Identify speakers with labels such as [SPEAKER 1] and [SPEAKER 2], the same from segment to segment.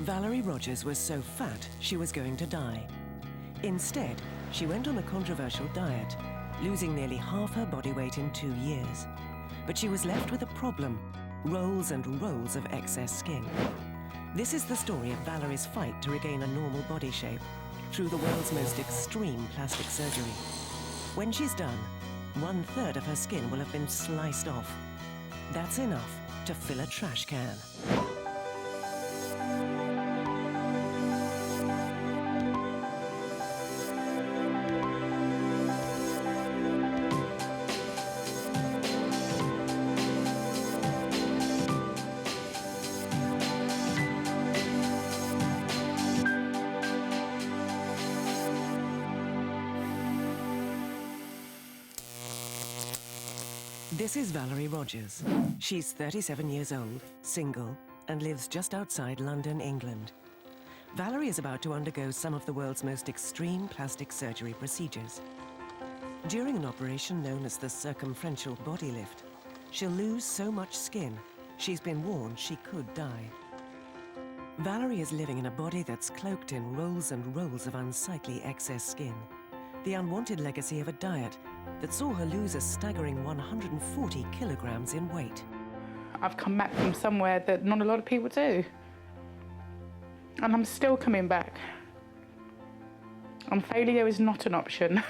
[SPEAKER 1] Valerie Rogers was so fat she was going to die. Instead, she went on a controversial diet, losing nearly half her body weight in 2 years. But she was left with a problem: rolls and rolls of excess skin. This is the story of Valerie's fight to regain a normal body shape through the world's most extreme plastic surgery. When she's done, 1/3 of her skin will have been sliced off. That's enough to fill a trash can. This is Valerie Rogers. She's 37 years old, single, and lives just outside London, England. Valerie is about to undergo some of the world's most extreme plastic surgery procedures. During an operation known as the circumferential body lift, she'll lose so much skin, she's been warned she could die. Valerie is living in a body that's cloaked in rolls and rolls of unsightly excess skin, the unwanted legacy of a diet that saw her lose a staggering 140 kilograms in weight.
[SPEAKER 2] I've come back from somewhere that not a lot of people do. And I'm still coming back. And failure is not an option.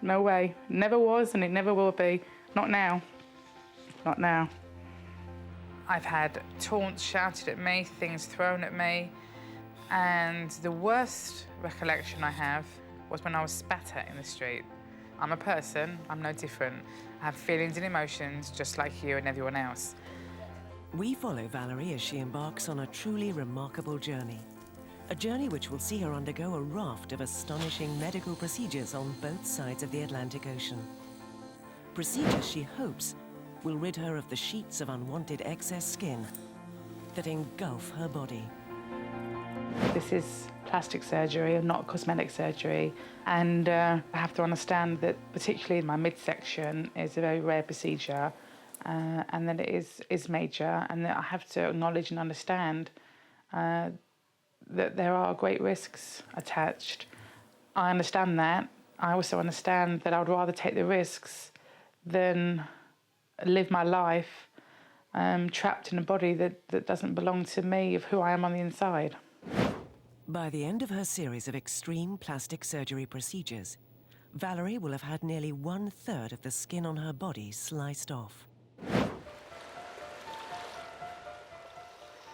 [SPEAKER 2] No way. Never was and it never will be. Not now. Not now. I've had taunts shouted at me, things thrown at me. And the worst recollection I have was when I was spat at in the street. I'm a person, I'm no different. I have feelings and emotions just like you and everyone else.
[SPEAKER 1] We follow Valerie as she embarks on a truly remarkable journey. A journey which will see her undergo a raft of astonishing medical procedures on both sides of the Atlantic Ocean. Procedures she hopes will rid her of the sheets of unwanted excess skin that engulf her body.
[SPEAKER 2] This is plastic surgery and not cosmetic surgery. And I have to understand that particularly my midsection is a very rare procedure and that it is major, and that I have to acknowledge and understand that there are great risks attached. I understand that. I also understand that I would rather take the risks than live my life trapped in a body that doesn't belong to me, of who I am on the inside.
[SPEAKER 1] By the end of her series of extreme plastic surgery procedures, Valerie will have had nearly 1/3 of the skin on her body sliced off.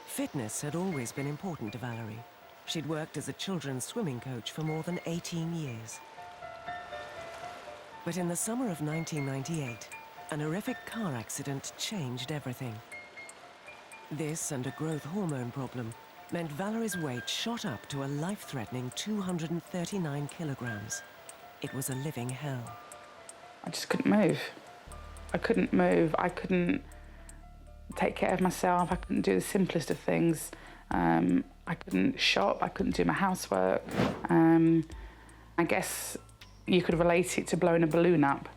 [SPEAKER 1] Fitness had always been important to Valerie. She'd worked as a children's swimming coach for more than 18 years. But in the summer of 1998, an horrific car accident changed everything. This and a growth hormone problem meant Valerie's weight shot up to a life-threatening 239 kilograms. It was a living hell.
[SPEAKER 2] I just couldn't move. I couldn't move. I couldn't take care of myself. I couldn't do the simplest of things. I couldn't shop. I couldn't do my housework. I guess you could relate it to blowing a balloon up.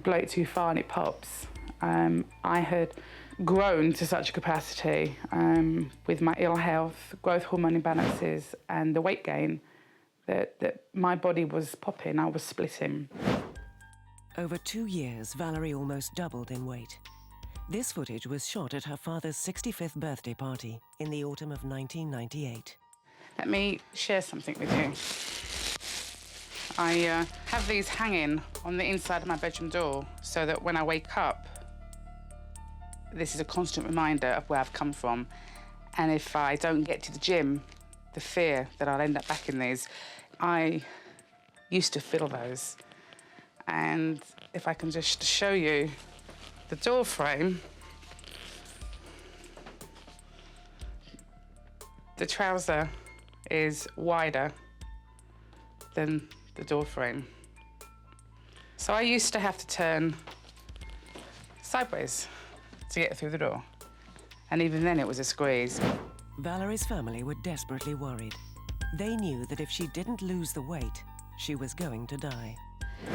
[SPEAKER 2] Blow it too far and it pops. I had grown to such a capacity with my ill health, growth hormone imbalances and the weight gain that my body was popping, I was splitting.
[SPEAKER 1] Over 2 years, Valerie almost doubled in weight. This footage was shot at her father's 65th birthday party in the autumn of 1998.
[SPEAKER 2] Let me share something with you. I have these hanging on the inside of my bedroom door so that when I wake up, this is a constant reminder of where I've come from. And if I don't get to the gym, the fear that I'll end up back in these. I used to feel those. And if I can just show you the door frame, the trouser is wider than the door frame. So I used to have to turn sideways to get through the door. And even then it was a squeeze.
[SPEAKER 1] Valerie's family were desperately worried. They knew that if she didn't lose the weight, she was going to die.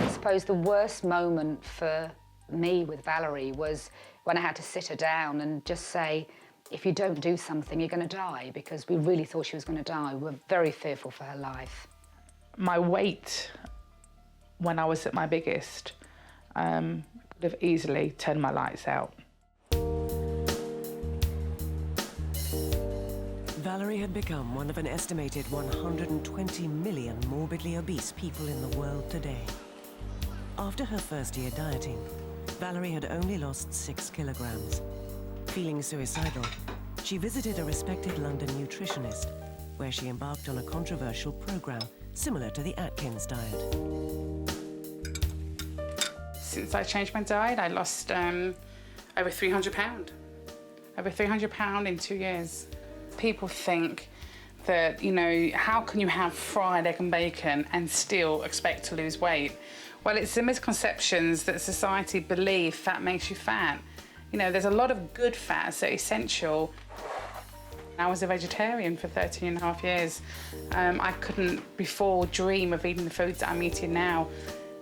[SPEAKER 3] I suppose the worst moment for me with Valerie was when I had to sit her down and just say, if you don't do something, you're going to die, because we really thought she was going to die. We were very fearful for her life.
[SPEAKER 2] My weight, when I was at my biggest, could have easily turned my lights out.
[SPEAKER 1] Valerie had become one of an estimated 120 million morbidly obese people in the world today. After her first year dieting, Valerie had only lost 6 kilograms. Feeling suicidal, she visited a respected London nutritionist, where she embarked on a controversial program similar to the Atkins diet.
[SPEAKER 2] Since I changed my diet, I lost over 300 pounds. Over 300 pounds in 2 years. People think that, you know, how can you have fried egg and bacon and still expect to lose weight? Well, it's the misconceptions that society believe fat makes you fat. You know, there's a lot of good fats that are essential. I was a vegetarian for 13 and a half years. I couldn't before dream of eating the foods that I'm eating now.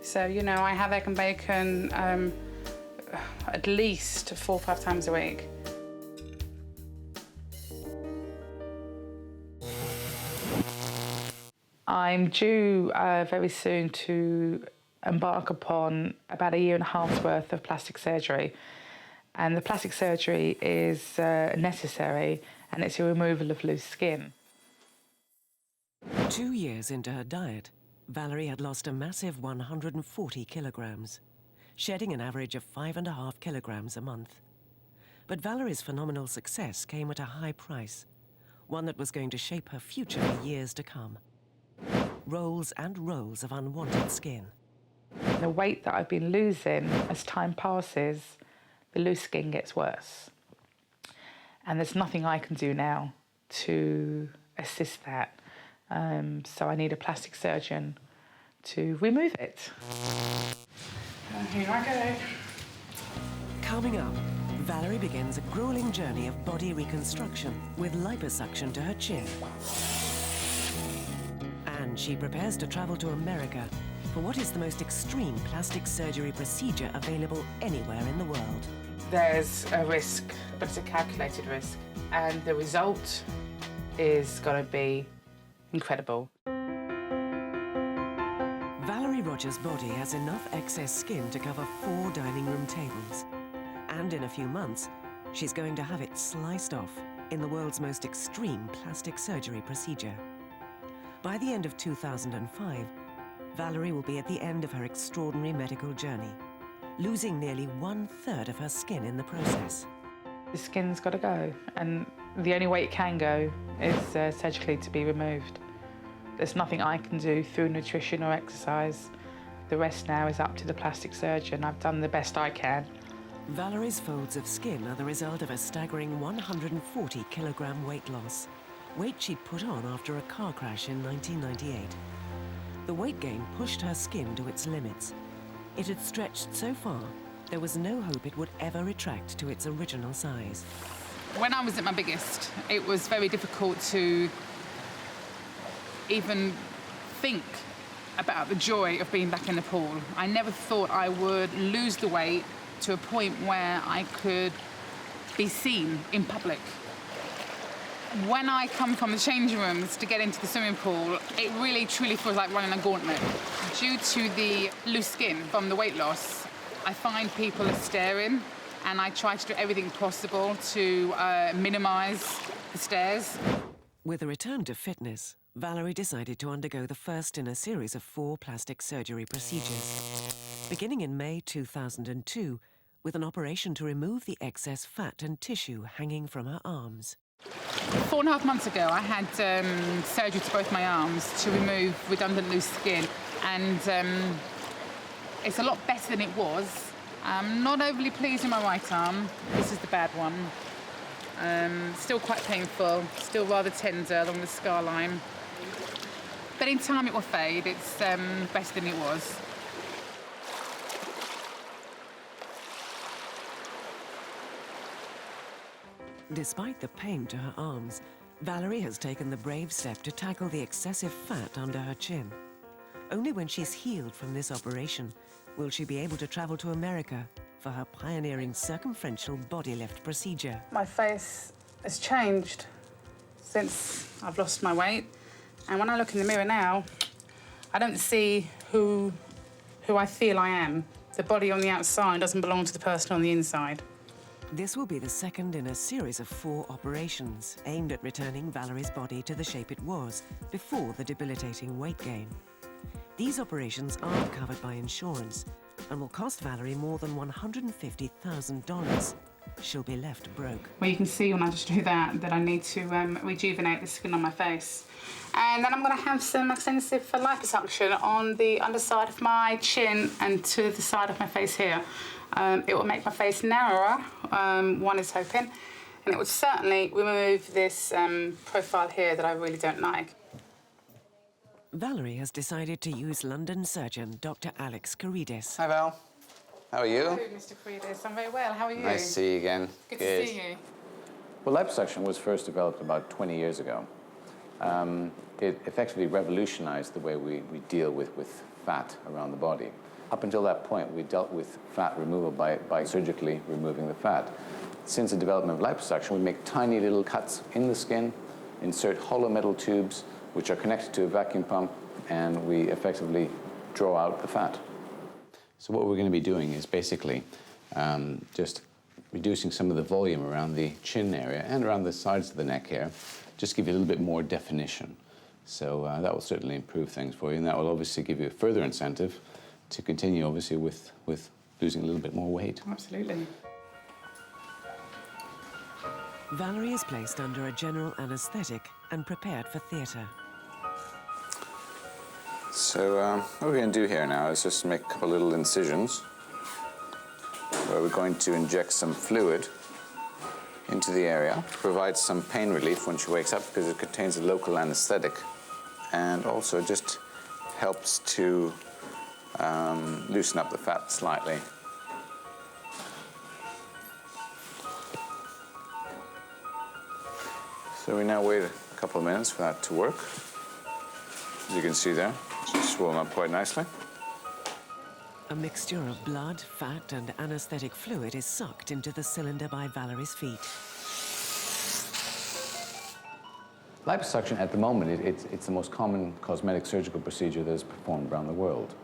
[SPEAKER 2] So, you know, I have egg and bacon at least 4 or 5 times a week. I'm due very soon to embark upon about 1.5 years worth of plastic surgery. And the plastic surgery is necessary, and it's a removal of loose skin.
[SPEAKER 1] 2 years into her diet, Valerie had lost a massive 140 kilograms, shedding an average of 5.5 kilograms a month. But Valerie's phenomenal success came at a high price, one that was going to shape her future for years to come. Rolls and rolls of unwanted skin.
[SPEAKER 2] The weight that I've been losing, as time passes, the loose skin gets worse. And there's nothing I can do now to assist that. So I need a plastic surgeon to remove it. Here I go.
[SPEAKER 1] Coming up, Valerie begins a grueling journey of body reconstruction with liposuction to her chin. And she prepares to travel to America for what is the most extreme plastic surgery procedure available anywhere in the world.
[SPEAKER 2] There's a risk, but it's a calculated risk. And the result is going to be incredible.
[SPEAKER 1] Valerie Rogers' body has enough excess skin to cover 4 dining room tables. And in a few months, she's going to have it sliced off in the world's most extreme plastic surgery procedure. By the end of 2005, Valerie will be at the end of her extraordinary medical journey, losing nearly 1/3 of her skin in the process.
[SPEAKER 2] The skin's got to go, and the only way it can go is surgically to be removed. There's nothing I can do through nutrition or exercise. The rest now is up to the plastic surgeon. I've done the best I can.
[SPEAKER 1] Valerie's folds of skin are the result of a staggering 140 kilogram weight loss, weight she'd put on after a car crash in 1998. The weight gain pushed her skin to its limits. It had stretched so far, there was no hope it would ever retract to its original size.
[SPEAKER 2] When I was at my biggest, it was very difficult to even think about the joy of being back in the pool. I never thought I would lose the weight to a point where I could be seen in public. When I come from the changing rooms to get into the swimming pool, it really truly feels like running a gauntlet. Due to the loose skin from the weight loss, I find people are staring, and I try to do everything possible to minimize the stares.
[SPEAKER 1] With a return to fitness, Valerie decided to undergo the first in a series of 4 plastic surgery procedures, beginning in May 2002, with an operation to remove the excess fat and tissue hanging from her arms.
[SPEAKER 2] 4.5 months ago, I had surgery to both my arms to remove redundant loose skin, and it's a lot better than it was. I'm not overly pleased with my right arm. This is the bad one. Still quite painful, still rather tender along the scar line. But in time it will fade. It's better than it was.
[SPEAKER 1] Despite the pain to her arms, Valerie has taken the brave step to tackle the excessive fat under her chin. Only when she's healed from this operation will she be able to travel to America for her pioneering circumferential body lift procedure.
[SPEAKER 2] My face has changed since I've lost my weight. And when I look in the mirror now, I don't see who I feel I am. The body on the outside doesn't belong to the person on the inside.
[SPEAKER 1] This will be the second in a series of 4 operations aimed at returning Valerie's body to the shape it was before the debilitating weight gain. These operations aren't covered by insurance and will cost Valerie more than $150,000. She'll be left broke.
[SPEAKER 2] Well, you can see when I just do that I need to rejuvenate the skin on my face. And then I'm going to have some extensive liposuction on the underside of my chin and to the side of my face here. It will make my face narrower, one is hoping, and it would certainly remove this profile here that I really don't like.
[SPEAKER 1] Valerie has decided to use London surgeon Dr. Alex Karidis.
[SPEAKER 4] Hi, Val. How are you?
[SPEAKER 2] Hello, Mr. Karidis. I'm very well. How are you?
[SPEAKER 4] Nice to see you again.
[SPEAKER 2] Good to see you.
[SPEAKER 5] Well, liposuction was first developed about 20 years ago. It effectively revolutionized the way we deal with fat around the body. Up until that point, we dealt with fat removal by surgically removing the fat. Since the development of liposuction, we make tiny little cuts in the skin, insert hollow metal tubes, which are connected to a vacuum pump, and we effectively draw out the fat.
[SPEAKER 4] So what we're going to be doing is basically just reducing some of the volume around the chin area and around the sides of the neck here, just give you a little bit more definition. So that will certainly improve things for you, and that will obviously give you a further incentive to continue, obviously, with losing a little bit more weight.
[SPEAKER 2] Absolutely.
[SPEAKER 1] Valerie is placed under a general anaesthetic and prepared for theatre.
[SPEAKER 4] So what we're going to do here now is just make a couple little incisions where we're going to inject some fluid into the area, provide some pain relief when she wakes up because it contains a local anesthetic, and also just helps to loosen up the fat slightly. So we now wait a couple of minutes for that to work. As you can see there, it's swollen up quite nicely.
[SPEAKER 1] A mixture of blood, fat, and anaesthetic fluid is sucked into the cylinder by Valerie's feet.
[SPEAKER 5] Liposuction at the moment, it's the most common cosmetic surgical procedure that is performed around the world.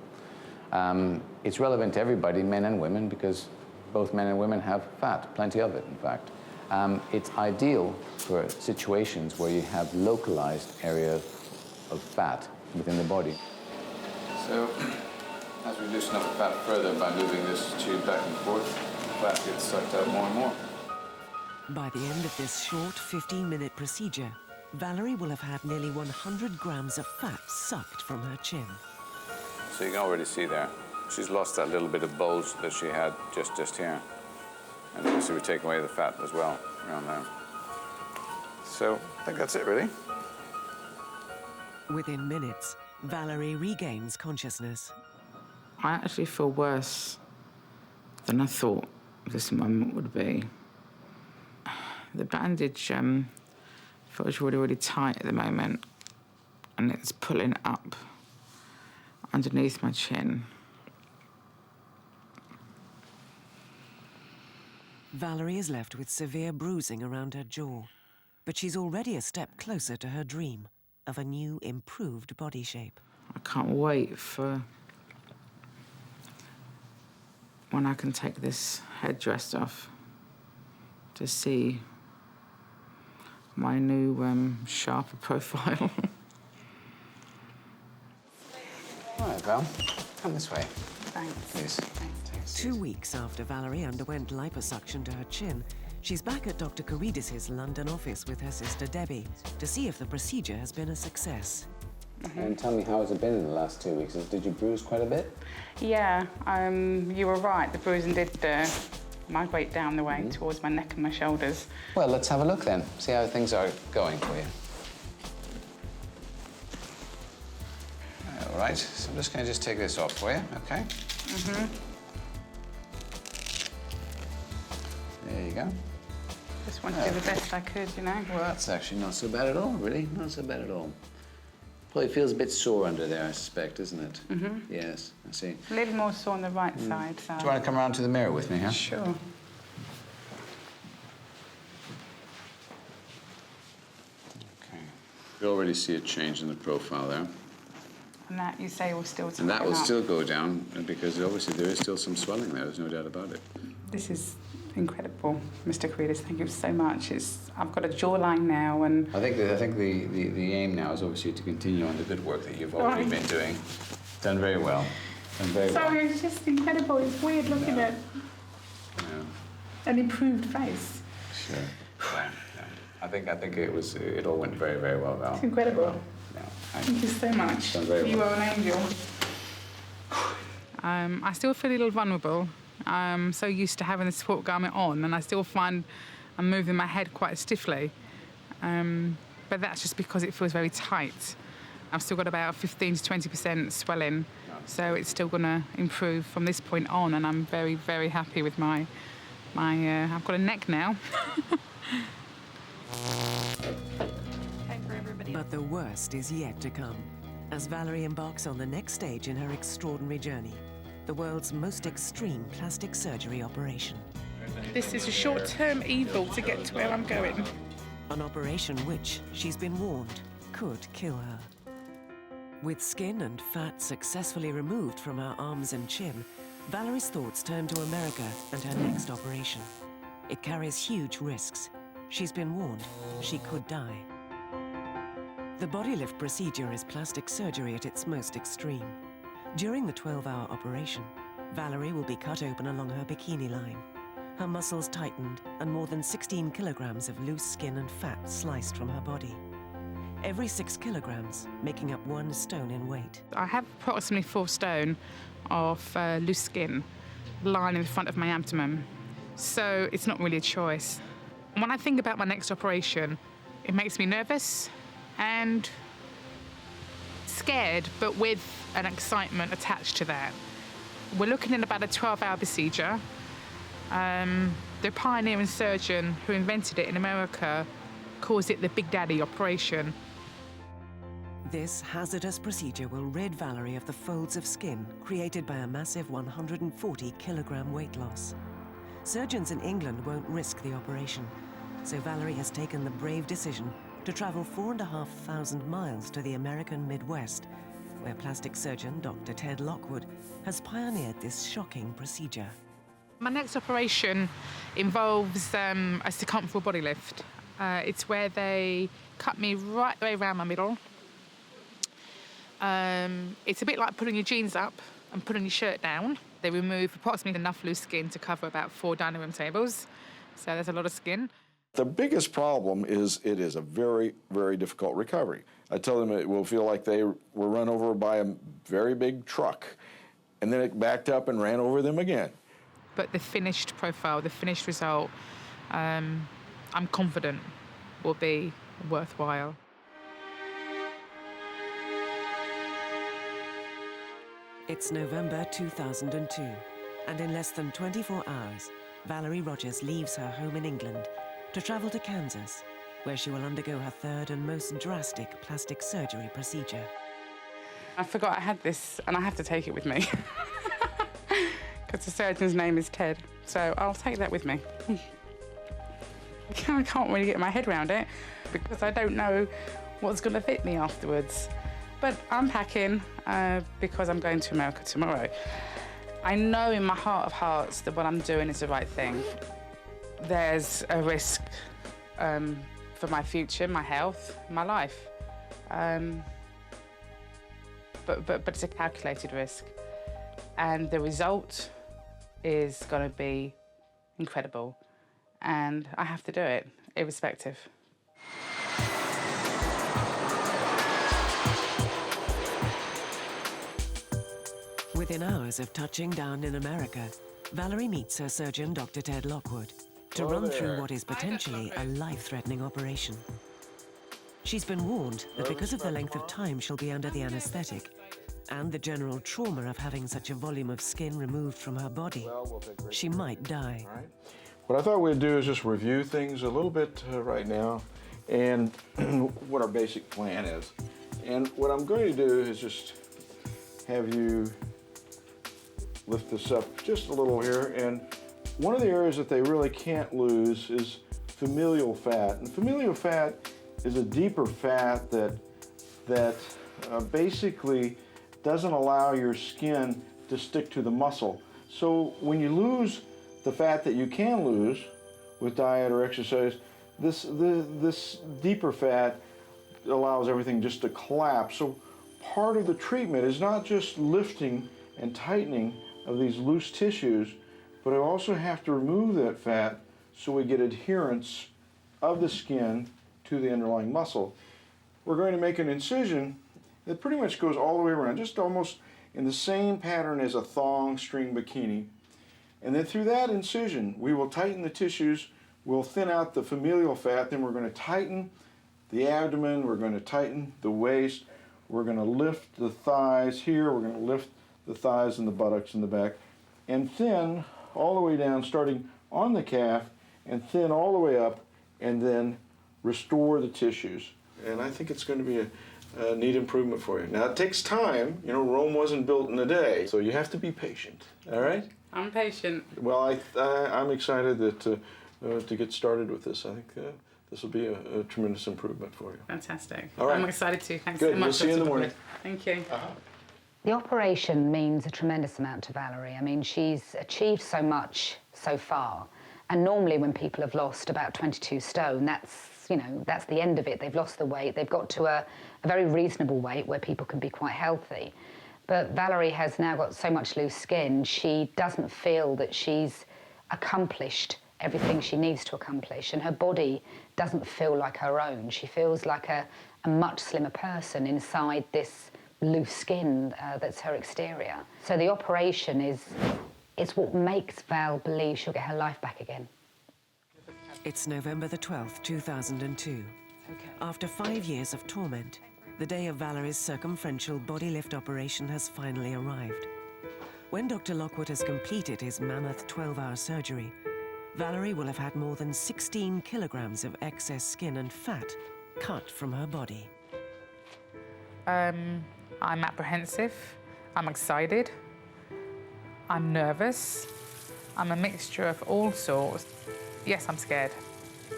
[SPEAKER 5] It's relevant to everybody, men and women, because both men and women have fat, plenty of it, in fact. It's ideal for situations where you have localized areas of fat within the body.
[SPEAKER 4] So, as we loosen up the fat further by moving this tube back and forth, the fat gets sucked out more and more.
[SPEAKER 1] By the end of this short 15-minute procedure, Valerie will have had nearly 100 grams of fat sucked from her chin.
[SPEAKER 4] So you can already see there, she's lost that little bit of bulge that she had just here. And obviously we take away the fat as well around there. So I think that's it, really.
[SPEAKER 1] Within minutes, Valerie regains consciousness.
[SPEAKER 2] I actually feel worse than I thought this moment would be. The bandage feels really, really tight at the moment, and it's pulling up underneath my chin.
[SPEAKER 1] Valerie is left with severe bruising around her jaw, but she's already a step closer to her dream of a new, improved body shape.
[SPEAKER 2] I can't wait for when I can take this headdress off to see my new, sharper profile.
[SPEAKER 4] All right, Val, come this way,
[SPEAKER 2] Thanks.
[SPEAKER 4] please.
[SPEAKER 2] Thanks.
[SPEAKER 1] 2 weeks after Valerie underwent liposuction to her chin, she's back at Dr. Karidis' London office with her sister Debbie to see if the procedure has been a success.
[SPEAKER 5] And tell me, how has it been in the last 2 weeks? Did you bruise quite a bit?
[SPEAKER 2] Yeah, you were right. The bruising did migrate down the way towards my neck and my shoulders.
[SPEAKER 4] Well, let's have a look then, see how things are going for you. All right, so I'm just going to take this off for you, okay? There you go.
[SPEAKER 2] Just wanted to do the best I could, you know.
[SPEAKER 4] Well, that's actually not so bad at all, really. Not so bad at all. Probably feels a bit sore under there, I suspect, isn't it? Yes, I see.
[SPEAKER 2] A little more sore on the right side, so...
[SPEAKER 4] Do you want to come around to the mirror with me, huh?
[SPEAKER 2] Sure.
[SPEAKER 4] You already see a change in the profile there.
[SPEAKER 2] And that, you say, will still
[SPEAKER 4] And that will
[SPEAKER 2] tighten up.
[SPEAKER 4] still go down because obviously there is still some swelling there, there's no doubt about it.
[SPEAKER 2] This is incredible, Mr. Carides. Thank you so much. I've got a jawline now, and
[SPEAKER 4] I think the aim now is obviously to continue on the good work that you've already been doing. Done very well. Done very well.
[SPEAKER 2] sorry, it's just incredible. It's weird looking at an improved face.
[SPEAKER 4] Sure. Yeah. I think it all went very, very well, Val.
[SPEAKER 2] It's incredible.
[SPEAKER 4] Yeah.
[SPEAKER 2] Thank you so much.
[SPEAKER 4] Done very well.
[SPEAKER 2] You are an angel. I still feel a little vulnerable. I'm so used to having the support garment on, and I still find I'm moving my head quite stiffly. But that's just because it feels very tight. I've still got about 15 to 20% swelling, so it's still going to improve from this point on, and I'm very, very happy with my I've got a neck now.
[SPEAKER 1] But the worst is yet to come, as Valerie embarks on the next stage in her extraordinary journey, the world's most extreme plastic surgery operation.
[SPEAKER 2] This is a short-term evil to get to where I'm going.
[SPEAKER 1] An operation which, she's been warned, could kill her. With skin and fat successfully removed from her arms and chin, Valerie's thoughts turn to America and her next operation. It carries huge risks. She's been warned she could die. The body lift procedure is plastic surgery at its most extreme. During the 12-hour operation, Valerie will be cut open along her bikini line, her muscles tightened, and more than 16 kilograms of loose skin and fat sliced from her body. Every 6 kilograms, making up 1 stone in weight.
[SPEAKER 2] I have approximately 4 stone of loose skin lying in the front of my abdomen, so it's not really a choice. When I think about my next operation, it makes me nervous and scared, but with an excitement attached to that. We're looking at about a 12-hour procedure. The pioneering surgeon who invented it in America calls it the Big Daddy operation.
[SPEAKER 1] This hazardous procedure will rid Valerie of the folds of skin created by a massive 140-kilogram weight loss. Surgeons in England won't risk the operation, so Valerie has taken the brave decision to travel 4,500 miles to the American Midwest, where plastic surgeon Dr. Ted Lockwood has pioneered this shocking procedure.
[SPEAKER 2] My next operation involves a circumferential body lift. It's where they cut me right the way around my middle. It's a bit like putting your jeans up and putting your shirt down. They remove approximately enough loose skin to cover about 4 dining room tables, so there's a lot of skin.
[SPEAKER 6] The biggest problem is it is a very, very difficult recovery. I tell them it will feel like they were run over by a very big truck, and then it backed up and ran over them again.
[SPEAKER 2] But the finished profile, the finished result, I'm confident will be worthwhile.
[SPEAKER 1] It's November 2002, and in less than 24 hours, Valerie Rogers leaves her home in England to travel to Kansas, where she will undergo her 3rd and most drastic plastic surgery procedure.
[SPEAKER 2] I forgot I had this, and I have to take it with me. Because the surgeon's name is Ted, so I'll take that with me. I can't really get my head around it, because I don't know what's going to fit me afterwards. But I'm packing because I'm going to America tomorrow. I know in my heart of hearts that what I'm doing is the right thing. There's a risk for my future, my health, my life. But it's a calculated risk. And the result is going to be incredible. And I have to do it, irrespective.
[SPEAKER 1] Within hours of touching down in America, Valerie meets her surgeon, Dr. Ted Lockwood, to run through what is potentially a life-threatening operation. She's been warned that because of the length of time she'll be under the anesthetic and the general trauma of having such a volume of skin removed from her body, she might die.
[SPEAKER 6] What I thought we'd do is just review things a little bit right now and what our basic plan is. And what I'm going to do is just have you lift this up just a little here. And one of the areas that they really can't lose is familial fat. And familial fat is a deeper fat that basically doesn't allow your skin to stick to the muscle. So when you lose the fat that you can lose with diet or exercise, this deeper fat allows everything just to collapse. So part of the treatment is not just lifting and tightening of these loose tissues, but I also have to remove that fat so we get adherence of the skin to the underlying muscle. We're going to make an incision that pretty much goes all the way around, just almost in the same pattern as a thong string bikini. And then through that incision, we will tighten the tissues, we'll thin out the familial fat, then we're going to tighten the abdomen, we're going to tighten the waist, we're going to lift the thighs here, we're going to lift the thighs and the buttocks in the back, and thin all the way down, starting on the calf, and thin all the way up, and then restore the tissues. And I think it's going to be a neat improvement for you. Now, it takes time. You know, Rome wasn't built in a day, so you have to be patient, all right?
[SPEAKER 2] I'm patient.
[SPEAKER 6] Well, I'm excited that to get started with this. I think this will be a tremendous improvement for you.
[SPEAKER 2] Fantastic.
[SPEAKER 6] All right.
[SPEAKER 2] I'm excited too. Thanks
[SPEAKER 6] Good.
[SPEAKER 2] so much.
[SPEAKER 6] We'll see you in the
[SPEAKER 2] Dr.
[SPEAKER 6] morning.
[SPEAKER 2] Buckley. Thank you.
[SPEAKER 3] The operation means a tremendous amount to Valerie. I mean, she's achieved so much so far. And normally when people have lost about 22 stone, that's the end of it. They've lost the weight. They've got to a very reasonable weight where people can be quite healthy. But Valerie has now got so much loose skin, she doesn't feel that she's accomplished everything she needs to accomplish, and her body doesn't feel like her own. She feels like a much slimmer person inside this loose skin that's her exterior. So the operation is what makes Val believe she'll get her life back again.
[SPEAKER 1] It's November the 12th, 2002. After 5 years of torment, the day of Valerie's circumferential body lift operation has finally arrived. When Dr. Lockwood has completed his mammoth 12-hour surgery, Valerie will have had more than 16 kilograms of excess skin and fat cut from her body.
[SPEAKER 2] I'm apprehensive. I'm excited. I'm nervous. I'm a mixture of all sorts. Yes, I'm scared.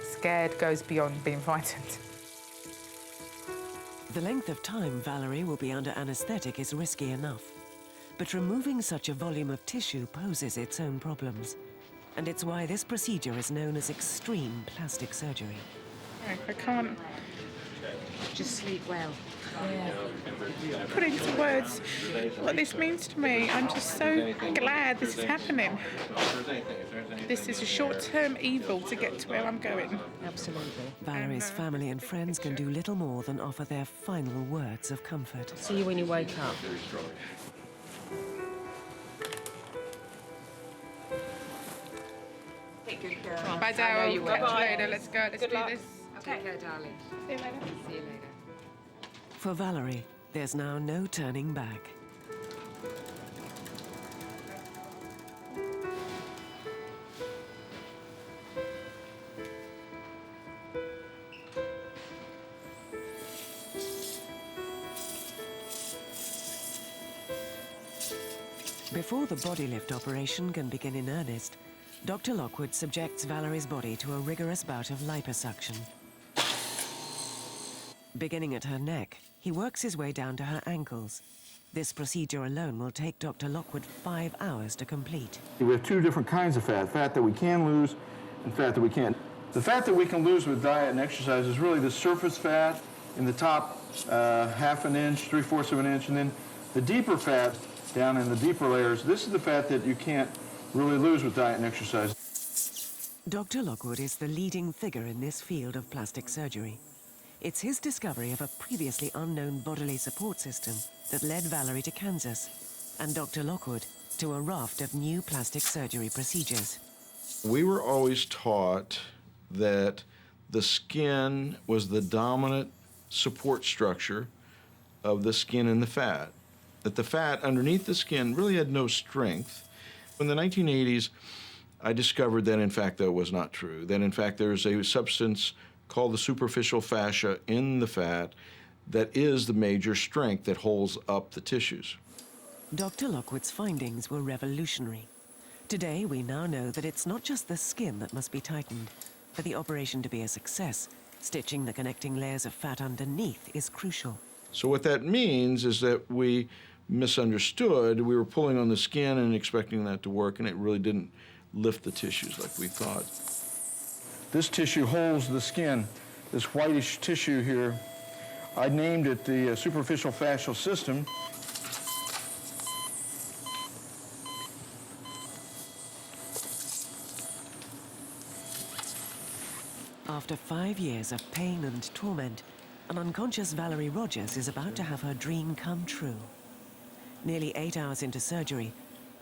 [SPEAKER 2] Scared goes beyond being frightened.
[SPEAKER 1] The length of time Valerie will be under anesthetic is risky enough, but removing such a volume of tissue poses its own problems. And it's why this procedure is known as extreme plastic surgery.
[SPEAKER 2] I can't
[SPEAKER 7] Just sleep well.
[SPEAKER 2] put into words what this means to me. I'm just so glad this is happening. This is a short-term evil to get to where I'm going.
[SPEAKER 7] Absolutely.
[SPEAKER 1] Valerie's family and friends can do little more than offer their final words of comfort.
[SPEAKER 7] See you when you wake up. Take good care.
[SPEAKER 2] Bye, Daryl. Catch you later. Let's go. Let's do this.
[SPEAKER 7] Take care, darling.
[SPEAKER 2] See you later.
[SPEAKER 7] See you later.
[SPEAKER 1] For Valerie, there's now no turning back. Before the body lift operation can begin in earnest, Dr. Lockwood subjects Valerie's body to a rigorous bout of liposuction. Beginning at her neck, he works his way down to her ankles. This procedure alone will take Dr. Lockwood 5 hours to complete.
[SPEAKER 6] We have two different kinds of fat, fat that we can lose and fat that we can't. The fat that we can lose with diet and exercise is really the surface fat in the top half an inch, 3/4 of an inch, and then the deeper fat down in the deeper layers. This is the fat that you can't really lose with diet and exercise.
[SPEAKER 1] Dr. Lockwood is the leading figure in this field of plastic surgery. It's his discovery of a previously unknown bodily support system that led Valerie to Kansas, and Dr. Lockwood to a raft of new plastic surgery procedures.
[SPEAKER 6] We were always taught that the skin was the dominant support structure of the skin and the fat, that the fat underneath the skin really had no strength. In the 1980s, I discovered that in fact that was not true, that in fact there's a substance called the superficial fascia in the fat that is the major strength that holds up the tissues.
[SPEAKER 1] Dr. Lockwood's findings were revolutionary. Today, we now know that it's not just the skin that must be tightened. For the operation to be a success, Stitching the connecting layers of fat underneath is crucial.
[SPEAKER 6] So what that means is that we misunderstood. We were pulling on the skin and expecting that to work, and it really didn't lift the tissues like we thought. This tissue holds the skin, this whitish tissue here. I named it the superficial fascial system.
[SPEAKER 1] After 5 years of pain and torment, an unconscious Valerie Rogers is about to have her dream come true. Nearly 8 hours into surgery,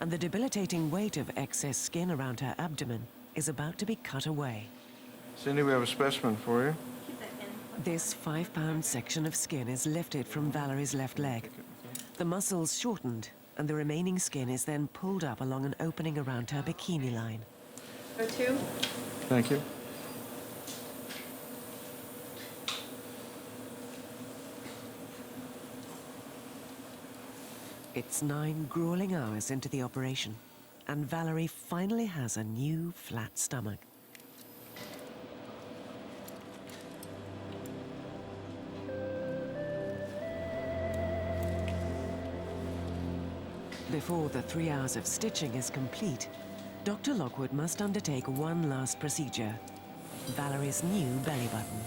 [SPEAKER 1] and the debilitating weight of excess skin around her abdomen is about to be cut away.
[SPEAKER 6] Cindy, we have a specimen for you.
[SPEAKER 1] This 5-pound section of skin is lifted from Valerie's left leg. The muscles shortened, and the remaining skin is then pulled up along an opening around her bikini line.
[SPEAKER 2] Go two.
[SPEAKER 6] Thank you.
[SPEAKER 1] It's 9 grueling hours into the operation, and Valerie finally has a new flat stomach. Before the 3 hours of stitching is complete, Dr. Lockwood must undertake one last procedure, Valerie's new belly button.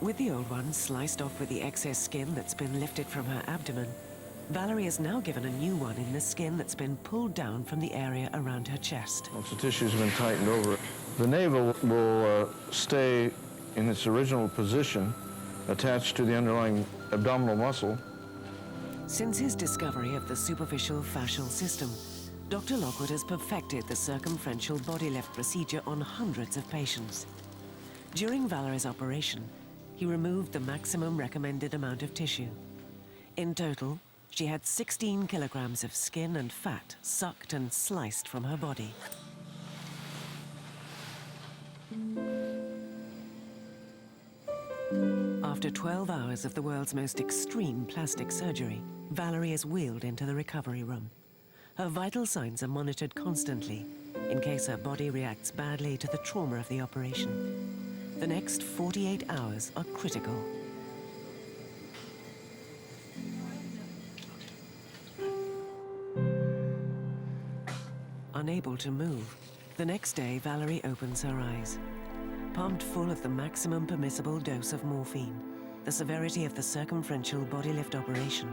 [SPEAKER 1] With the old one sliced off with the excess skin that's been lifted from her abdomen, Valerie is now given a new one in the skin that's been pulled down from the area around her chest.
[SPEAKER 6] Once the tissue's been tightened over, the navel will stay in its original position, attached to the underlying abdominal muscle.
[SPEAKER 1] Since his discovery of the superficial fascial system, Dr. Lockwood has perfected the circumferential body lift procedure on hundreds of patients. During Valerie's operation, he removed the maximum recommended amount of tissue. In total, she had 16 kilograms of skin and fat sucked and sliced from her body. After 12 hours of the world's most extreme plastic surgery, Valerie is wheeled into the recovery room. Her vital signs are monitored constantly in case her body reacts badly to the trauma of the operation. The next 48 hours are critical. Unable to move, the next day Valerie opens her eyes. Pumped full of the maximum permissible dose of morphine, the severity of the circumferential body lift operation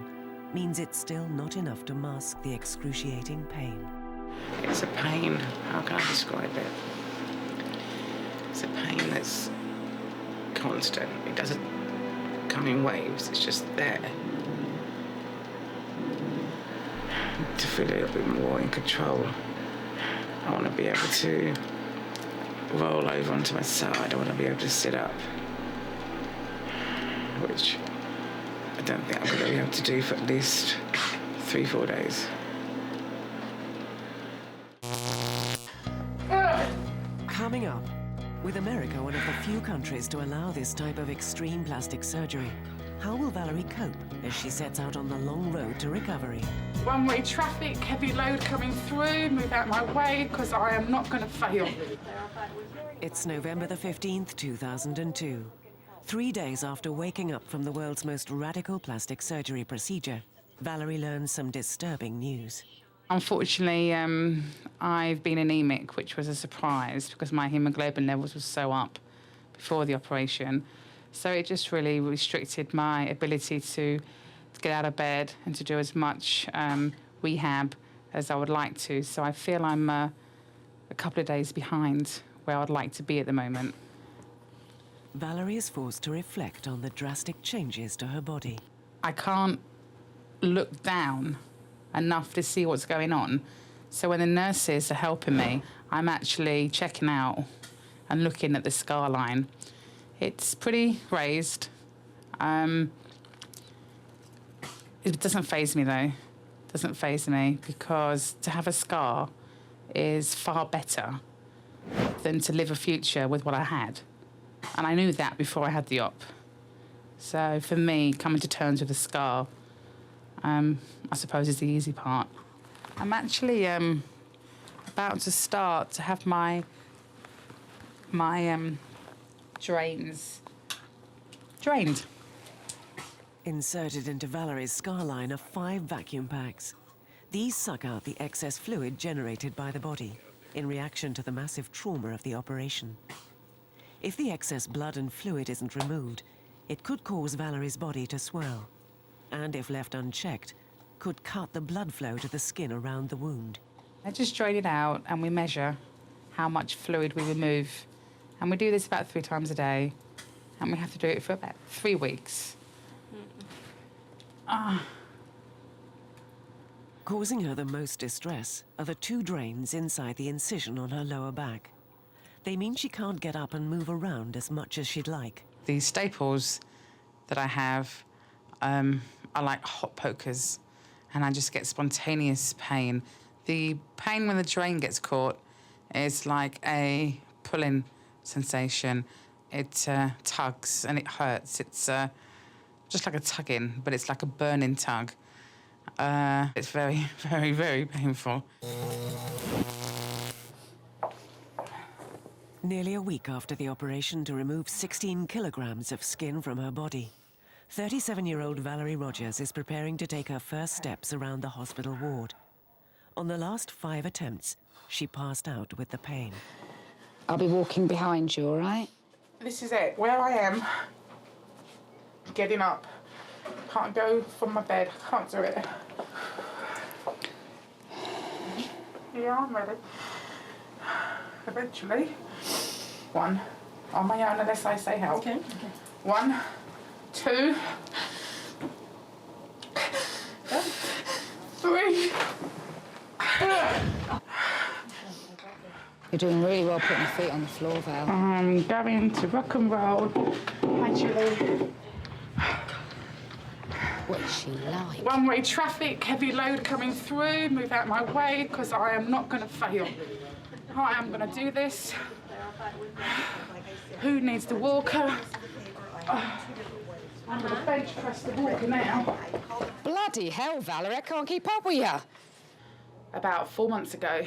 [SPEAKER 1] means it's still not enough to mask the excruciating pain.
[SPEAKER 8] It's a pain, how can I describe it? It's a pain that's constant. It doesn't come in waves, it's just there. To feel a little bit more in control. I want to be able to roll over onto my side. I want to be able to sit up, which I don't think I'm going to be able to do for at least 3-4 days.
[SPEAKER 1] Coming up, with America one of the few countries to allow this type of extreme plastic surgery, how will Valerie cope as she sets out on the long road to recovery?
[SPEAKER 2] One-way traffic, heavy load coming through, move out my way, because I am not going to fail.
[SPEAKER 1] It's November the 15th, 2002. 3 days after waking up from the world's most radical plastic surgery procedure, Valerie learns some disturbing news.
[SPEAKER 2] Unfortunately, I've been anemic, which was a surprise because my hemoglobin levels were so up before the operation. So it just really restricted my ability to get out of bed and to do as much rehab as I would like to. So I feel I'm a couple of days behind where I'd like to be at the moment.
[SPEAKER 1] Valerie is forced to reflect on the drastic changes to her body.
[SPEAKER 2] I can't look down enough to see what's going on. So when the nurses are helping me, I'm actually checking out and looking at the scar line. It's pretty raised. It doesn't faze me, though. It doesn't faze me, because to have a scar is far better than to live a future with what I had. And I knew that before I had the op. So for me, coming to terms with a scar, I suppose, is the easy part. I'm actually about to start to have my drains drained.
[SPEAKER 1] Inserted into Valerie's scar line are 5 vacuum packs. These suck out the excess fluid generated by the body in reaction to the massive trauma of the operation. If the excess blood and fluid isn't removed, it could cause Valerie's body to swell, and if left unchecked, could cut the blood flow to the skin around the wound.
[SPEAKER 2] I just drain it out and we measure how much fluid we remove. And we do this about 3 times a day, and we have to do it for about 3 weeks.
[SPEAKER 1] Causing her the most distress are the 2 drains inside the incision on her lower back. They mean she can't get up and move around as much as she'd like.
[SPEAKER 2] These staples that I have are like hot pokers, and I just get spontaneous pain. The pain when the drain gets caught is like a pulling sensation. It tugs and it hurts. It's just like a tugging, but it's like a burning tug. It's very, very, very painful.
[SPEAKER 1] Nearly a week after the operation to remove 16 kilograms of skin from her body, 37-year-old Valerie Rogers is preparing to take her first steps around the hospital ward. On the last 5 attempts, she passed out with the pain.
[SPEAKER 3] I'll be walking behind you, all right?
[SPEAKER 2] This is it, where I am, getting up. Can't go from my bed, can't do it. Yeah, I'm ready. Eventually. 1, on my own unless I say help.
[SPEAKER 7] Okay.
[SPEAKER 2] 1, 2, 3.
[SPEAKER 3] You're doing really well putting your feet on the floor, Val.
[SPEAKER 2] I'm going to rock and roll. Actually,
[SPEAKER 3] What is she like?
[SPEAKER 2] one-way traffic, heavy load coming through, move out my way, because I am not going to fail. I am going to do this. Who needs the walker? I'm going to bench press the walker now.
[SPEAKER 3] Bloody hell, Valerie, I can't keep up with you.
[SPEAKER 2] About 4 months ago,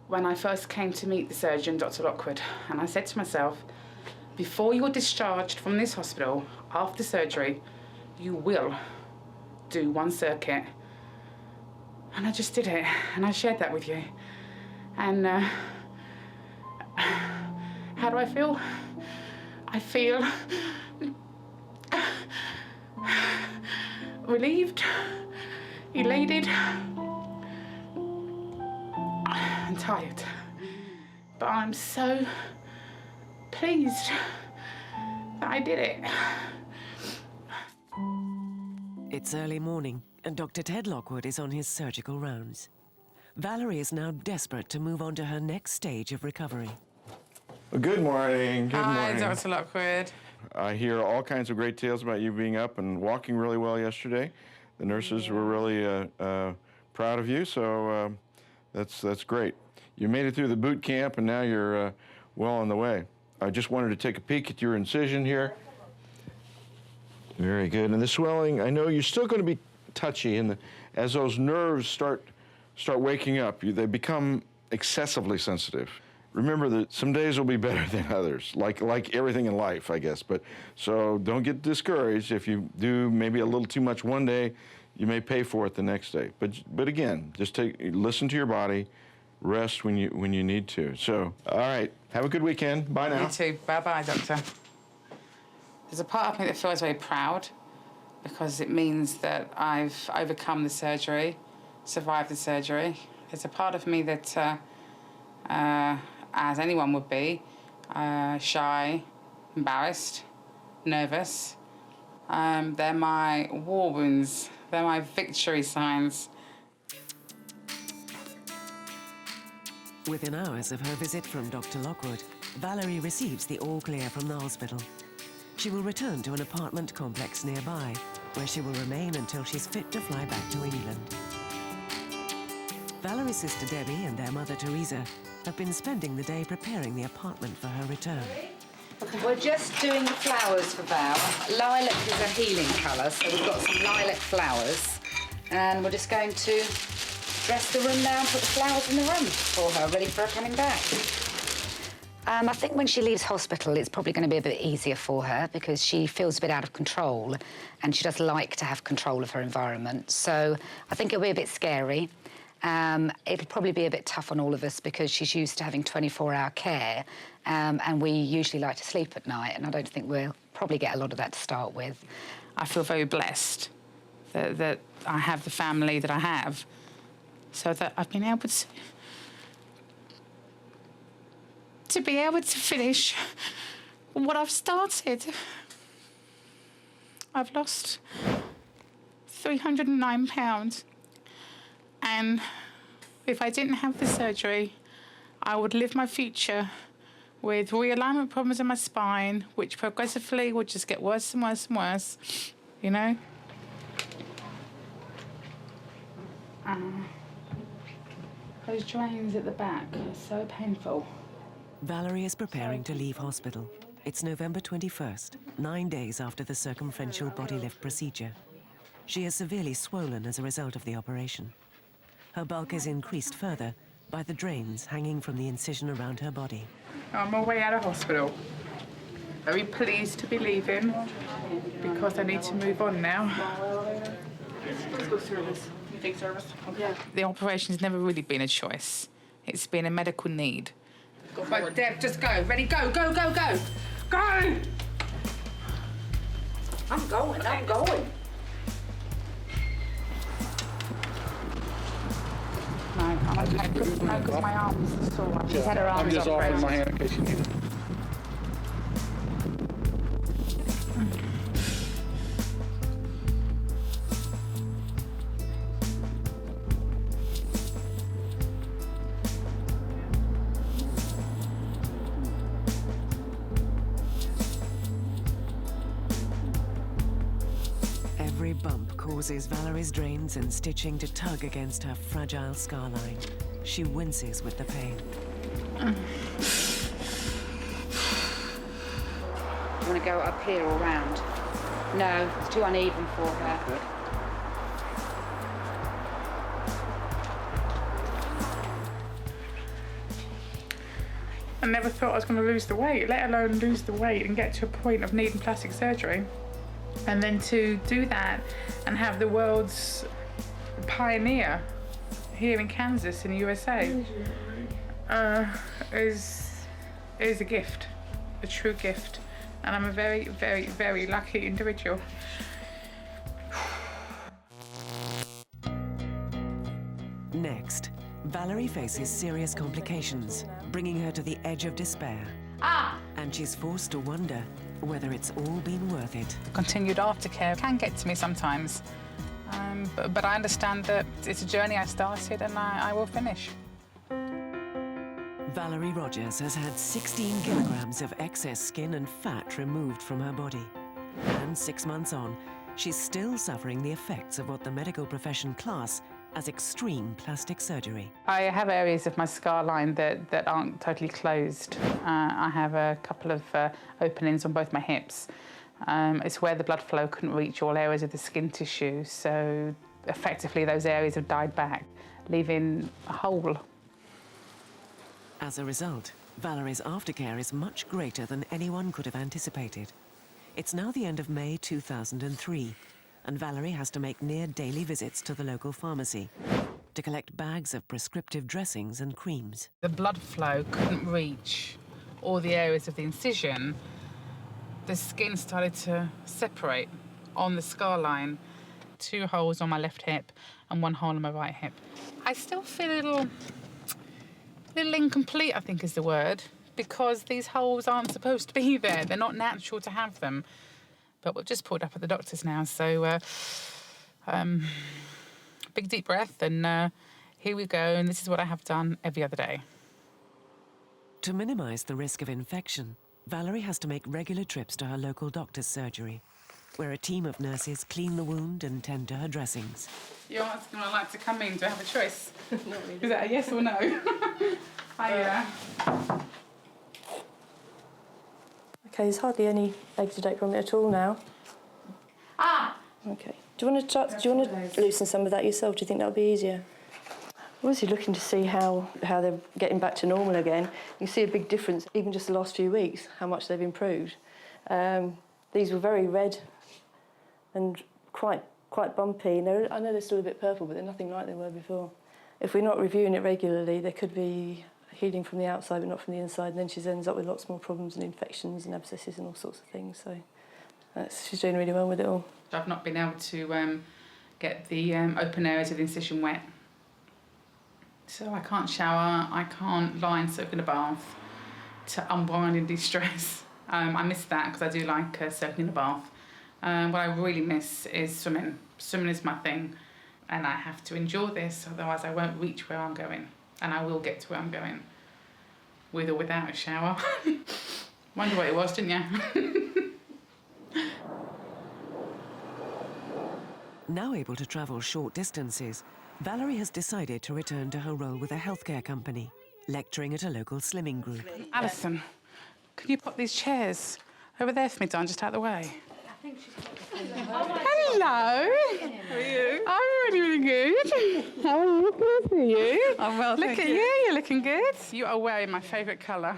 [SPEAKER 2] when I first came to meet the surgeon, Dr. Lockwood, and I said to myself, before you're discharged from this hospital, after surgery, you will do 1 circuit. And I just did it, and I shared that with you. And how do I feel? I feel relieved, elated, and tired. But I'm so pleased that I did it.
[SPEAKER 1] It's early morning, and Dr. Ted Lockwood is on his surgical rounds. Valerie is now desperate to move on to her next stage of recovery.
[SPEAKER 6] Well, good morning. Good
[SPEAKER 2] Hi,
[SPEAKER 6] morning.
[SPEAKER 2] Dr. Lockwood.
[SPEAKER 6] I hear all kinds of great tales about you being up and walking really well yesterday. The nurses were really proud of you, so that's great. You made it through the boot camp, and now you're well on the way. I just wanted to take a peek at your incision here. Very good. And the swelling, I know you're still going to be touchy, and as those nerves start waking up, they become excessively sensitive. Remember that some days will be better than others, like everything in life, I guess. But so don't get discouraged. If you do maybe a little too much one day, you may pay for it the next day. But again, just listen to your body, rest when you need to. So, all right, have a good weekend. Bye now.
[SPEAKER 2] You too. Bye-bye, doctor. There's a part of me that feels very proud because it means that I've overcome the surgery, survived the surgery. There's a part of me that, as anyone would be, shy, embarrassed, nervous. They're my war wounds. They're my victory signs.
[SPEAKER 1] Within hours of her visit from Dr. Lockwood, Valerie receives the all clear from the hospital. She will return to an apartment complex nearby, where she will remain until she's fit to fly back to England. Valerie's sister Debbie and their mother Teresa have been spending the day preparing the apartment for her return.
[SPEAKER 3] We're just doing the flowers for Val. Lilac is a healing colour, so we've got some lilac flowers. And we're just going to dress the room now and put the flowers in the room for her, ready for her coming back. I think when she leaves hospital, it's probably going to be a bit easier for her because she feels a bit out of control and she does like to have control of her environment. So I think it'll be a bit scary. It'll probably be a bit tough on all of us because she's used to having 24-hour care and we usually like to sleep at night, and I don't think we'll probably get a lot of that to start with.
[SPEAKER 2] I feel very blessed that I have the family that I have, so that I've been able to be able to finish what I've started. I've lost 309 pounds, and if I didn't have the surgery, I would live my future with realignment problems in my spine, which progressively would just get worse and worse and worse, you know? Those drains at the back are so painful.
[SPEAKER 1] Valerie is preparing to leave hospital. It's November 21st, 9 days after the circumferential body lift procedure. She is severely swollen as a result of the operation. Her bulk is increased further by the drains hanging from the incision around her body.
[SPEAKER 2] I'm on my way out of hospital. Very pleased to be leaving because I need to move on now. Let's go service. You take service? Okay. Yeah. The operation's never really been a choice. It's been a medical need. Right, Deb, just go. Ready, go, go, go, go. Go!
[SPEAKER 7] I'm going.
[SPEAKER 2] No, I'm okay. No, because my arms are sore. She's had her arms
[SPEAKER 9] I'm just
[SPEAKER 2] operated.
[SPEAKER 9] offering my hand in case you need it.
[SPEAKER 1] Every bump causes Valerie's drains and stitching to tug against her fragile scar line. She winces with the pain.
[SPEAKER 3] You want to go up here or round? No, it's too uneven for her.
[SPEAKER 2] I never thought I was going to lose the weight, let alone lose the weight and get to a point of needing plastic surgery. And then to do that and have the world's pioneer here in Kansas, in the USA, is a gift, a true gift. And I'm a very, very, very lucky individual.
[SPEAKER 1] Next, Valerie faces serious complications, bringing her to the edge of despair. And she's forced to wonder whether it's all been worth it.
[SPEAKER 2] Continued aftercare can get to me sometimes, but I understand that it's a journey I started and I will finish.
[SPEAKER 1] Valerie Rogers has had 16 kilograms of excess skin and fat removed from her body. And 6 months on, she's still suffering the effects of what the medical profession class as extreme plastic surgery.
[SPEAKER 2] I have areas of my scar line that aren't totally closed. I have a couple of openings on both my hips. It's where the blood flow couldn't reach all areas of the skin tissue, so effectively those areas have died back, leaving a hole.
[SPEAKER 1] As a result, Valerie's aftercare is much greater than anyone could have anticipated. It's now the end of May 2003, and Valerie has to make near daily visits to the local pharmacy to collect bags of prescriptive dressings and creams.
[SPEAKER 2] The blood flow couldn't reach all the areas of the incision. The skin started to separate on the scar line. 2 holes on my left hip and 1 hole on my right hip. I still feel a little incomplete, I think is the word, because these holes aren't supposed to be there. They're not natural to have them. But we've just pulled up at the doctor's now, so big deep breath, and here we go, and this is what I have done every other day.
[SPEAKER 1] To minimize the risk of infection, Valerie has to make regular trips to her local doctor's surgery, where a team of nurses clean the wound and tend to her dressings.
[SPEAKER 2] You're asking when I like to come in. Do I have a choice? Is that a yes or no? Hiya.
[SPEAKER 10] Okay, there's hardly any exudate from it at all now. Okay. Do you want to loosen some of that yourself? Do you think that would be easier? Obviously looking to see how they're getting back to normal again. You see a big difference, even just the last few weeks, how much they've improved. These were very red and quite bumpy. I know they're still a bit purple, but they're nothing like they were before. If we're not reviewing it regularly, there could be healing from the outside but not from the inside, and then she ends up with lots more problems and infections and abscesses and all sorts of things. So she's doing really well with it all.
[SPEAKER 2] I've not been able to get the open areas of the incision wet. So I can't shower, I can't lie and soak in a bath to unwind and de-stress. I miss that because I do like soaking in a bath. What I really miss is swimming. Swimming is my thing, and I have to endure this, otherwise I won't reach where I'm going, and I will get to where I'm going, with or without a shower. Wonder what it was, didn't you?
[SPEAKER 1] Now able to travel short distances, Valerie has decided to return to her role with a healthcare company, lecturing at a local slimming group.
[SPEAKER 2] Alison, can you pop these chairs over there for me, Don, just out of the way? Hello. How are you? I'm really, really good. How are you? Good for you. I'm well, Look at you. You're looking good. You are wearing my favourite colour,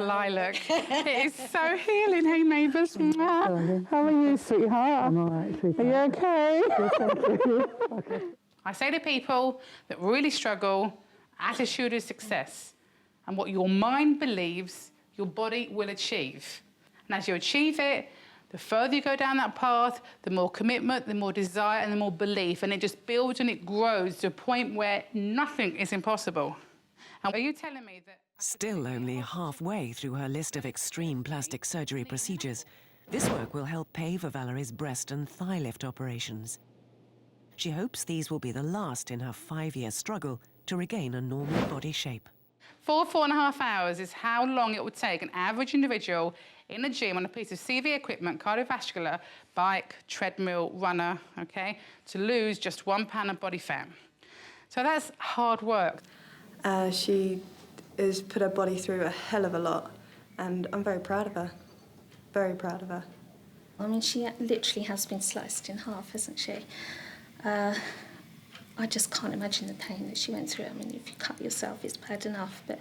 [SPEAKER 2] lilac. It is so healing. Hey, neighbours. How are you, sweetheart? I'm all right, sweetheart. Are you okay? Yes, thank you. Okay. I say to people that really struggle, attitude is success. And what your mind believes, your body will achieve. And as you achieve it, the further you go down that path, the more commitment, the more desire, and the more belief. And it just builds and it grows to a point where nothing is impossible. And are you telling me that...
[SPEAKER 1] Still only halfway through her list of extreme plastic surgery procedures, this work will help pay for Valerie's breast and thigh lift operations. She hopes these will be the last in her 5-year struggle to regain a normal body shape.
[SPEAKER 2] 4.5 hours is how long it would take an average individual in a gym on a piece of CV equipment, cardiovascular, bike, treadmill, runner, okay, to lose just 1 pound of body fat. So that's hard work.
[SPEAKER 9] She has put her body through a hell of a lot, and I'm very proud of her. Very proud of her.
[SPEAKER 11] I mean, she literally has been sliced in half, hasn't she? I just can't imagine the pain that she went through. I mean, if you cut yourself, it's bad enough, but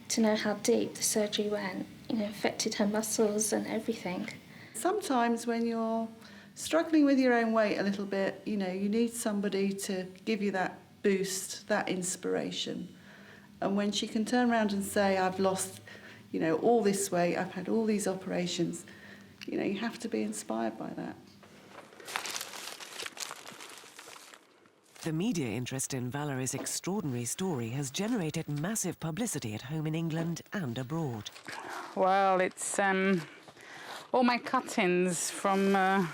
[SPEAKER 11] to know how deep the surgery went, you know, affected her muscles and everything.
[SPEAKER 12] Sometimes when you're struggling with your own weight a little bit, you know, you need somebody to give you that boost, that inspiration. And when she can turn around and say, I've lost, you know, all this weight, I've had all these operations, you know, you have to be inspired by that.
[SPEAKER 1] The media interest in Valerie's extraordinary story has generated massive publicity at home in England and abroad.
[SPEAKER 2] Well, it's all my cuttings from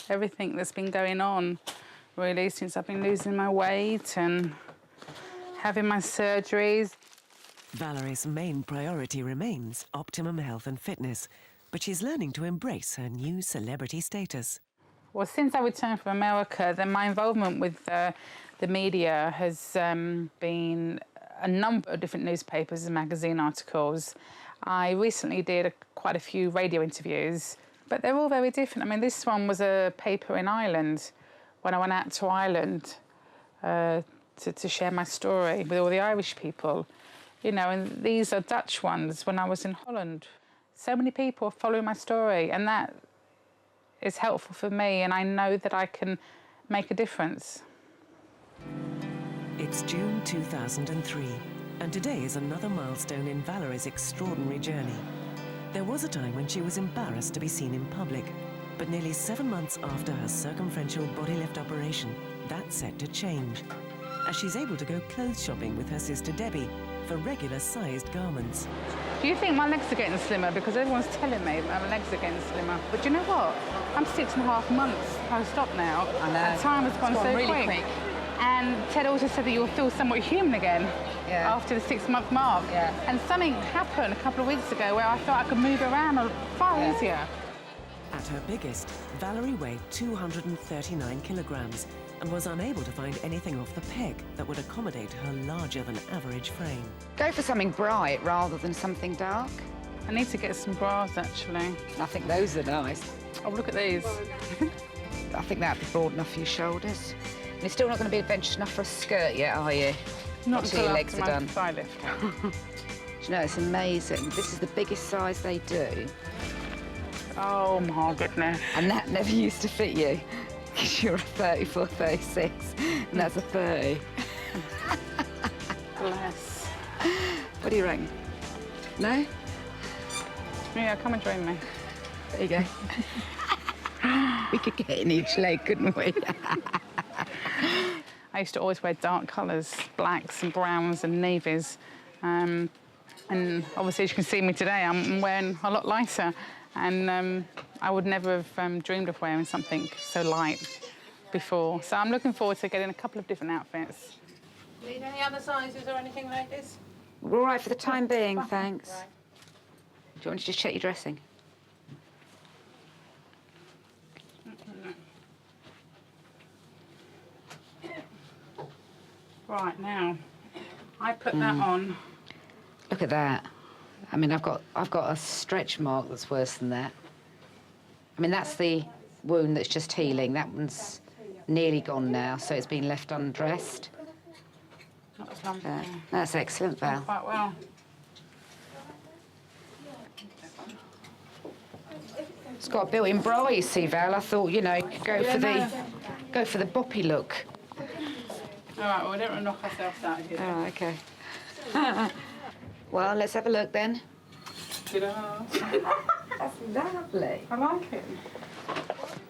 [SPEAKER 2] everything that's been going on, really, since I've been losing my weight and having my surgeries.
[SPEAKER 1] Valerie's main priority remains optimum health and fitness, but she's learning to embrace her new celebrity status.
[SPEAKER 2] Well, since I returned from America, then my involvement with the media has been a number of different newspapers and magazine articles. I recently did quite a few radio interviews, but they're all very different. I mean, this one was a paper in Ireland, when I went out to Ireland to share my story with all the Irish people. You know, and these are Dutch ones when I was in Holland. So many people are following my story, and that is helpful for me, and I know that I can make a difference.
[SPEAKER 1] It's June 2003, and today is another milestone in Valerie's extraordinary journey. There was a time when she was embarrassed to be seen in public, but nearly 7 months after her circumferential body lift operation, that's set to change, as she's able to go clothes shopping with her sister Debbie for regular-sized garments.
[SPEAKER 2] Do you think my legs are getting slimmer? Because everyone's telling me my legs are getting slimmer. But do you know what? I'm 6.5 months post-op now.
[SPEAKER 3] I know.
[SPEAKER 2] And time has gone so
[SPEAKER 3] really
[SPEAKER 2] quick. And Ted also said that you'll feel somewhat human again after the 6-month mark.
[SPEAKER 3] Yeah.
[SPEAKER 2] And something happened a couple of weeks ago where I felt I could move around far easier.
[SPEAKER 1] At her biggest, Valerie weighed 239 kilograms and was unable to find anything off the peg that would accommodate her larger-than-average frame.
[SPEAKER 3] Go for something bright rather than something dark.
[SPEAKER 2] I need to get some bras, actually.
[SPEAKER 3] I think those are nice.
[SPEAKER 2] Oh, look at these.
[SPEAKER 3] I think that'd be broad enough for your shoulders. You're still not going to be adventurous enough for a skirt yet, are you?
[SPEAKER 2] Not
[SPEAKER 3] until your
[SPEAKER 2] until
[SPEAKER 3] legs
[SPEAKER 2] after
[SPEAKER 3] are
[SPEAKER 2] my
[SPEAKER 3] done.
[SPEAKER 2] thigh lift.
[SPEAKER 3] Do you know, it's amazing. This is the biggest size they do.
[SPEAKER 2] Oh my goodness.
[SPEAKER 3] And that never used to fit you, because you're a 34, 36, and that's a 30.
[SPEAKER 2] Bless.
[SPEAKER 3] What do you reckon? No?
[SPEAKER 2] Yeah, come and join me.
[SPEAKER 3] There you go. We could get in each leg, couldn't we?
[SPEAKER 2] I used to always wear dark colours, blacks and browns and navies. And obviously, as you can see me today, I'm wearing a lot lighter. And I would never have dreamed of wearing something so light before. So I'm looking forward to getting a couple of different outfits.
[SPEAKER 7] Need any other sizes or anything like this?
[SPEAKER 3] We're all right for the time being, thanks. Do you want me to just check your dressing?
[SPEAKER 2] Right, now, I put that on.
[SPEAKER 3] Look at that. I mean, I've got a stretch mark that's worse than that. I mean, that's the wound that's just healing. That one's nearly gone now, so it's been left undressed.
[SPEAKER 2] That was lovely.
[SPEAKER 3] That's excellent, Val.
[SPEAKER 2] Quite well.
[SPEAKER 3] It's got a built-in bra, you see, Val. I thought, you know, go for the boppy look.
[SPEAKER 2] All right, well, we don't want to knock ourselves out here.
[SPEAKER 3] Oh, okay. Well, let's have a look then. That's lovely.
[SPEAKER 2] I like it.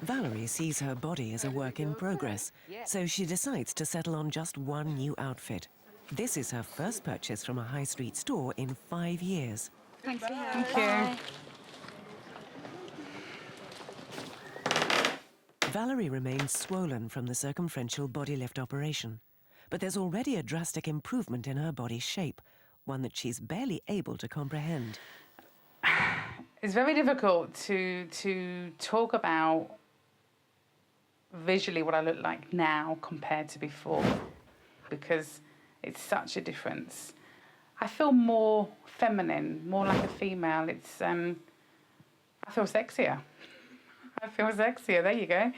[SPEAKER 1] Valerie sees her body as a work in progress, so she decides to settle on just one new outfit. This is her first purchase from a high street store in 5 years.
[SPEAKER 3] Thanks for your
[SPEAKER 2] Thank you.
[SPEAKER 1] Valerie remains swollen from the circumferential body lift operation, but there's already a drastic improvement in her body shape, one that she's barely able to comprehend.
[SPEAKER 2] It's very difficult to talk about visually what I look like now compared to before, because it's such a difference. I feel more feminine, more like a female. It's I feel sexier. I feel sexier, there you go.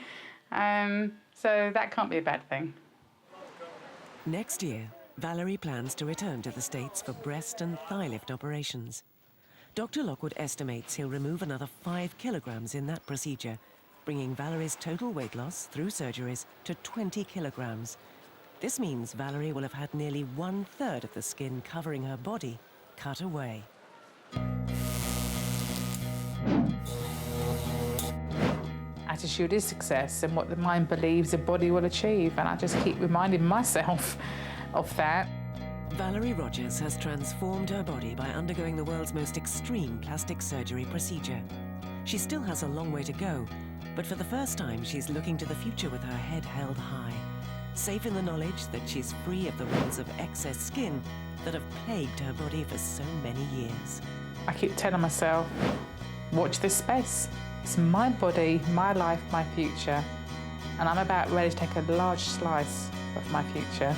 [SPEAKER 2] So that can't be a bad thing.
[SPEAKER 1] Next year, Valerie plans to return to the States for breast and thigh lift operations. Dr. Lockwood estimates he'll remove another 5 kilograms in that procedure, bringing Valerie's total weight loss through surgeries to 20 kilograms. This means Valerie will have had nearly 1/3 of the skin covering her body cut away.
[SPEAKER 2] Attitude is success, and what the mind believes the body will achieve, and I just keep reminding myself of that.
[SPEAKER 1] Valerie Rogers has transformed her body by undergoing the world's most extreme plastic surgery procedure. She still has a long way to go, but for the first time she's looking to the future with her head held high, safe in the knowledge that she's free of the rules of excess skin that have plagued her body for so many years.
[SPEAKER 2] I keep telling myself, watch this space. It's my body, my life, my future, and I'm about ready to take a large slice of my future.